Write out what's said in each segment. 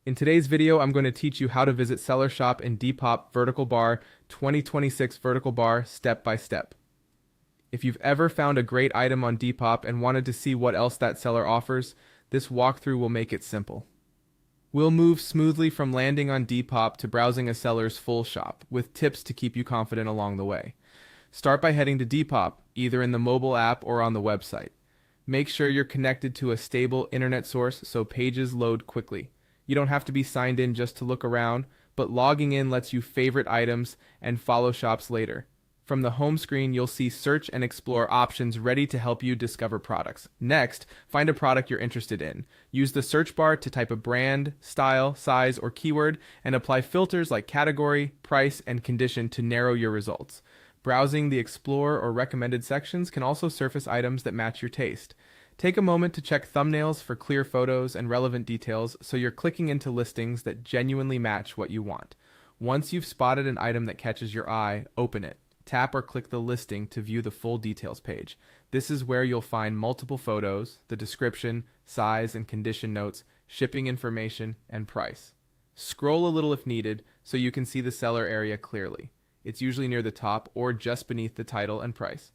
In today's video, I'm going to teach you how to visit Seller Shop in Depop Vertical Bar 2026 Vertical Bar step by step. If you've ever found a great item on Depop and wanted to see what else that seller offers, this walkthrough will make it simple. We'll move smoothly from landing on Depop to browsing a seller's full shop, with tips to keep you confident along the way. Start by heading to Depop, either in the mobile app or on the website. Make sure you're connected to a stable internet source so pages load quickly. You don't have to be signed in just to look around, but logging in lets you favorite items and follow shops later. From the home screen, you'll see search and explore options ready to help you discover products. Next, find a product you're interested in. Use the search bar to type a brand, style, size, or keyword, and apply filters like category, price, and condition to narrow your results. Browsing the explore or recommended sections can also surface items that match your taste. Take a moment to check thumbnails for clear photos and relevant details so you're clicking into listings that genuinely match what you want. Once you've spotted an item that catches your eye, open it. Tap or click the listing to view the full details page. This is where you'll find multiple photos, the description, size and condition notes, shipping information, and price. Scroll a little if needed so you can see the seller area clearly. It's usually near the top or just beneath the title and price.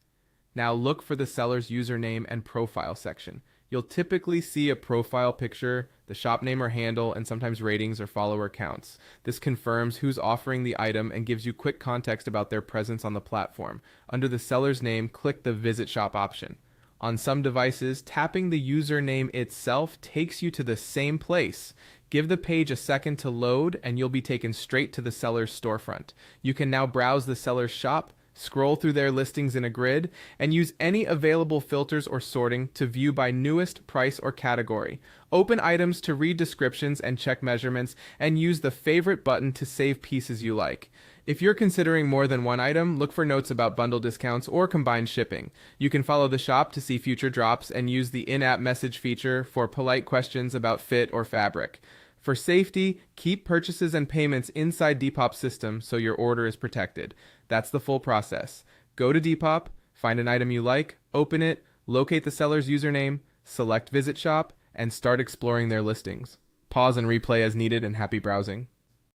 Now look for the seller's username and profile section. You'll typically see a profile picture, the shop name or handle, and sometimes ratings or follower counts. This confirms who's offering the item and gives you quick context about their presence on the platform. Under the seller's name, click the Visit Shop option. On some devices, tapping the username itself takes you to the same place. Give the page a second to load and you'll be taken straight to the seller's storefront. You can now browse the seller's shop, scroll through their listings in a grid, and use any available filters or sorting to view by newest, price, or category. Open items to read descriptions and check measurements, and use the favorite button to save pieces you like. If you're considering more than one item, look for notes about bundle discounts or combined shipping. You can follow the shop to see future drops and use the in-app message feature for polite questions about fit or fabric. For safety, keep purchases and payments inside Depop's system so your order is protected. That's the full process. Go to Depop, find an item you like, open it, locate the seller's username, select Visit Shop, and start exploring their listings. Pause and replay as needed, and happy browsing.